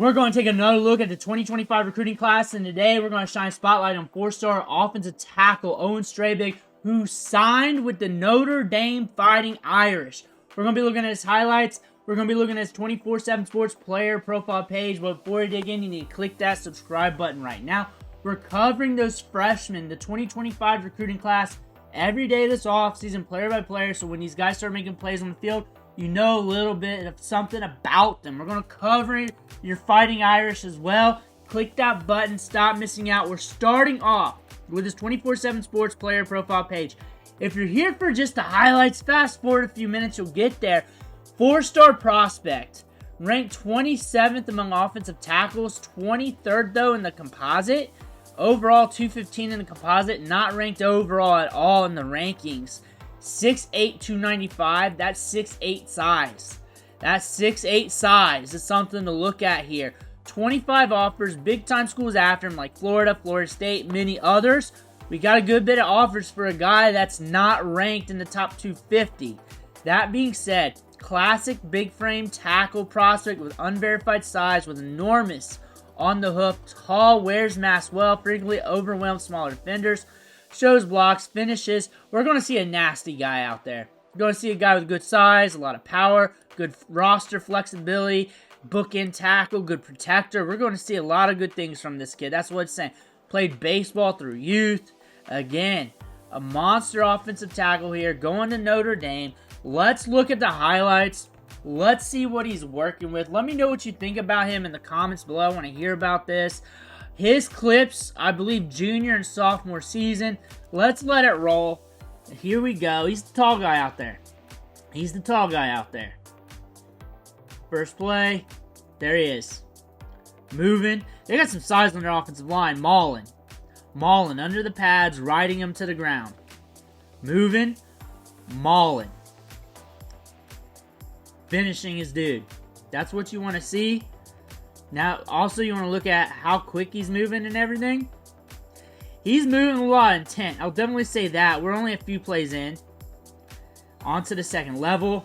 We're going to take another look at the 2025 recruiting class, and today we're going to shine a spotlight on four-star offensive tackle Owen Strebig, who signed with the Notre Dame Fighting Irish. We're going to be looking at his highlights. We're going to be looking at his 24/7 Sports player profile page. But before we dig in, you need to click that subscribe button right now. We're covering those freshmen, the 2025 recruiting class, every day this offseason, player by player. So when these guys start making plays on the field, you know a little bit of something about them. We're going to cover your Fighting Irish as well. Click that button. Stop missing out. We're starting off with this 24/7 Sports player profile page. If you're here for just the highlights, fast forward a few minutes, you'll get there. Four-star prospect. Ranked 27th among offensive tackles. 23rd, though, in the composite. Overall, 215 in the composite. Not ranked overall at all in the rankings. 6'8", 295. That's 6'8" size. That's 6'8" size. It's something to look at here. 25 offers. Big-time schools after him like Florida, Florida State, many others. We got a good bit of offers for a guy that's not ranked in the top 250. That being said, classic big frame tackle prospect with unverified size with enormous on the hoof, tall, wears mask well, frequently overwhelms smaller defenders, shows blocks, finishes. We're going to see a nasty guy out there. We're going to see a guy with good size, a lot of power, good roster flexibility, bookend tackle, good protector. We're going to see a lot of good things from this kid. That's what it's saying. Played baseball through youth. Again, a monster offensive tackle here, going to Notre Dame. Let's look at the highlights. Let's see what he's working with. Let me know what you think about him in the comments below. I want to hear about this. His clips, I believe, junior and sophomore season. Let's let it roll. Here we go. He's the tall guy out there. He's the tall guy out there. First play. There he is. Moving. They got some size on their offensive line. Mauling under the pads, riding him to the ground. Moving. Mauling. Finishing his dude. That's what you want to see. Now, also, you want to look at how quick he's moving and everything. He's moving with a lot of intent. I'll definitely say that. We're only a few plays in. On to the second level.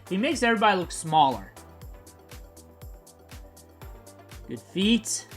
He makes everybody look smaller. Good feet.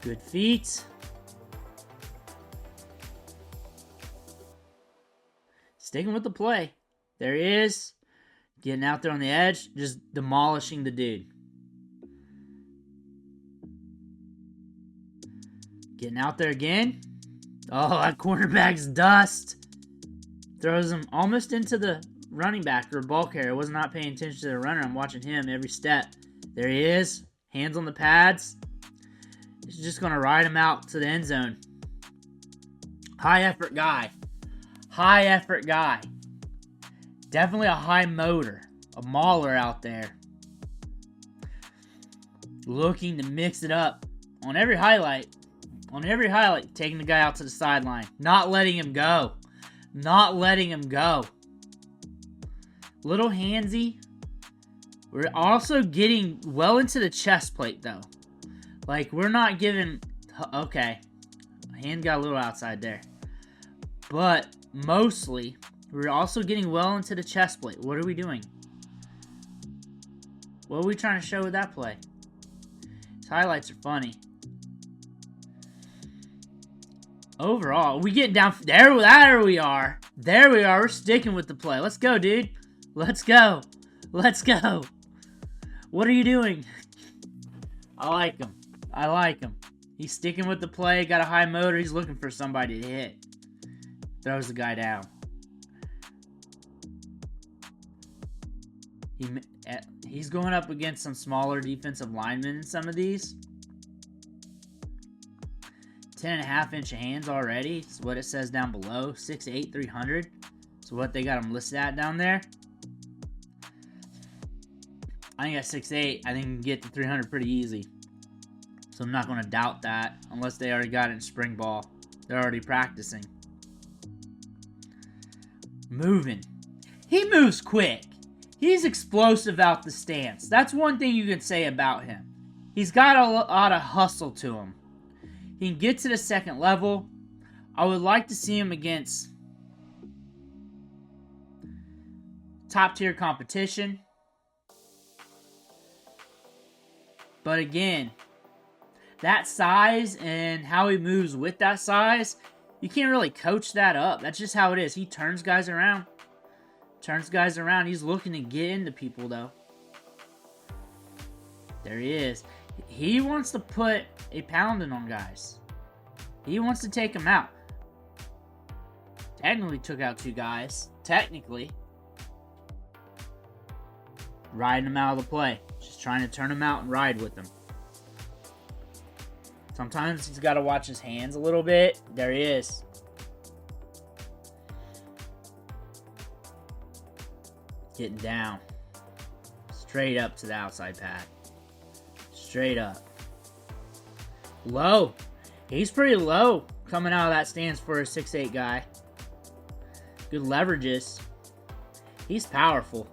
Good feet. Sticking with the play. There he is. Getting out there on the edge. Just demolishing the dude. Getting out there again. Oh, that cornerback's dust. Throws him almost into the running back or ball carrier. I was not paying attention to the runner. I'm watching him every step. There he is. Hands on the pads. He's just going to ride him out to the end zone. High effort guy. High effort guy. Definitely a high motor. A mauler out there. Looking to mix it up. On every highlight. Taking the guy out to the sideline. Not letting him go. Not letting him go. Little handsy. We're also getting well into the chest plate, though. Like, we're not giving... Okay. Hand got a little outside there. But, mostly, we're also getting well into the chest plate. What are we doing? What are we trying to show with that play? His highlights are funny. Overall, we getting down... There we are. There we are. We're sticking with the play. Let's go, dude. Let's go. Let's go. What are you doing? I like him. I like him. He's sticking with the play. Got a high motor. He's looking for somebody to hit. Throws the guy down. He's going up against some smaller defensive linemen in some of these. 10.5-inch hands already. Is what it says down below. 6'8", 300. So what they got him listed at down there. I think at 6'8", I think you can get to 300 pretty easy. So I'm not going to doubt that unless they already got it in spring ball. They're already practicing. Moving. He moves quick. He's explosive out the stance. That's one thing you can say about him. He's got a lot of hustle to him. He can get to the second level. I would like to see him against top-tier competition. But again, that size and how he moves with that size, you can't really coach that up. That's just how it is. He turns guys around. He's looking to get into people, though. There he is. He wants to put a pounding on guys. He wants to take them out. Technically took out 2 guys. Technically. Riding them out of the play. Just trying to turn them out and ride with them. Sometimes he's got to watch his hands a little bit. There he is. Getting down. Straight up to the outside pad. Straight up. Low. He's pretty low coming out of that stance for a 6'8 guy. Good leverages. He's powerful.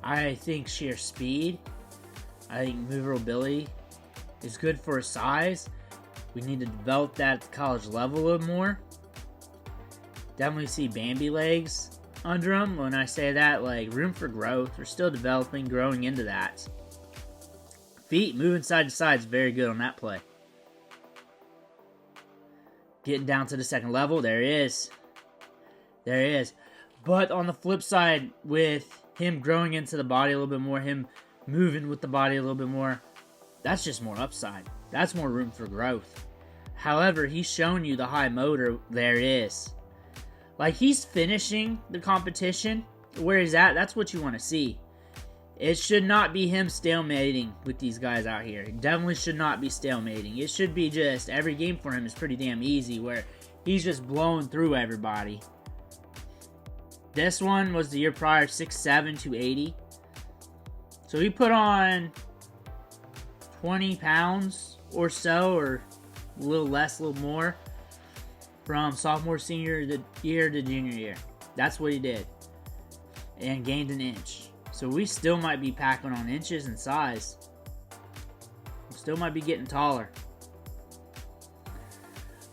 I think sheer speed. I think maneuverability is good for his size. We need to develop that at the college level a little more. Definitely see Bambi legs under him. When I say that, like, room for growth. We're still developing, growing into that. Feet moving side to side is very good on that play. Getting down to the second level. There he is. There he is. But on the flip side, with him growing into the body a little bit more, him moving with the body a little bit more, that's just more upside. That's more room for growth. However, he's shown you the high motor. There it is. Like, he's finishing the competition where he's at. That's what you want to see. It should not be him stalemating with these guys out here. It definitely should not be stalemating. It should be just every game for him is pretty damn easy, where he's just blowing through everybody. This one was the year prior, 6'7", 280. So he put on 20 pounds or so, or a little less, a little more, from sophomore, senior year to junior year. That's what he did. And gained an inch. So we still might be packing on inches in size. We still might be getting taller.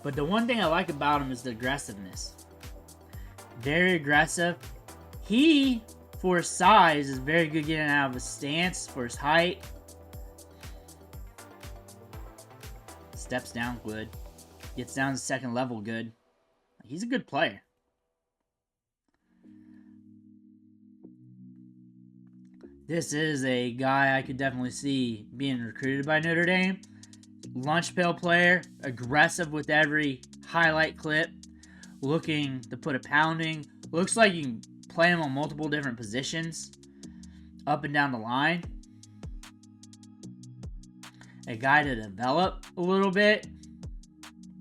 But the one thing I like about him is the aggressiveness. Very aggressive. He, for his size, is very good getting out of his stance for his height. Steps down good. Gets down to second level good. He's a good player. This is a guy I could definitely see being recruited by Notre Dame. Lunch pail player, aggressive with every highlight clip, looking to put a pounding. Looks like you can play him on multiple different positions, up and down the line. A guy to develop a little bit.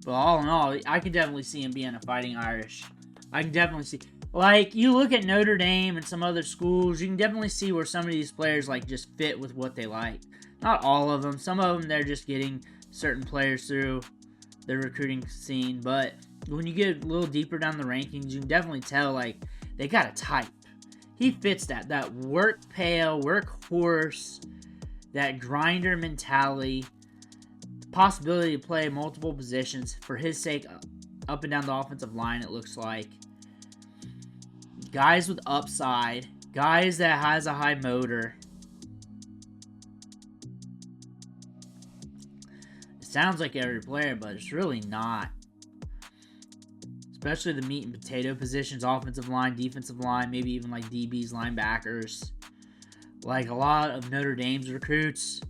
But all in all, I can definitely see him being a Fighting Irish. I can definitely see... Like, you look at Notre Dame and some other schools, you can definitely see where some of these players, like, just fit with what they like. Not all of them. Some of them, they're just getting certain players through the recruiting scene. But when you get a little deeper down the rankings, you can definitely tell, like, they got a type. He fits that. That work pail, workhorse, that grinder mentality, the possibility to play multiple positions for his sake, up and down the offensive line, it looks like. Guys with upside. Guys that has a high motor. It sounds like every player, but it's really not. Especially the meat and potato positions. Offensive line, defensive line, maybe even like DBs, linebackers. Like a lot of Notre Dame's recruits,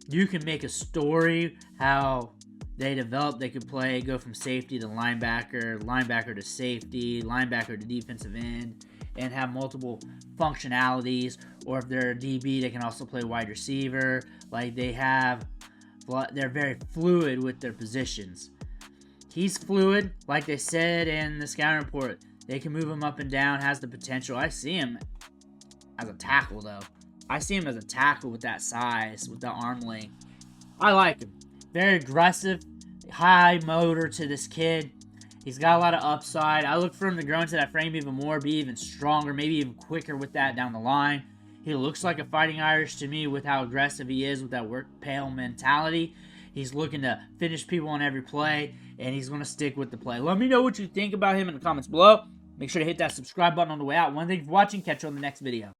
you can make a story how they develop. They could play, go from safety to linebacker, linebacker to safety, linebacker to defensive end, and have multiple functionalities. Or if they're a DB, they can also play wide receiver. Like they're very fluid with their positions. He's fluid, like they said in the scouting report. They can move him up and down, has the potential. I see him as a tackle, though. I see him as a tackle with that size, with the arm length. I like him. Very aggressive, high motor to this kid. He's got a lot of upside. I look for him to grow into that frame even more, be even stronger, maybe even quicker with that down the line. He looks like a Fighting Irish to me with how aggressive he is with that work pail mentality. He's looking to finish people on every play, and he's going to stick with the play. Let me know what you think about him in the comments below. Make sure to hit that subscribe button on the way out. Thank you for watching. Catch you on the next video.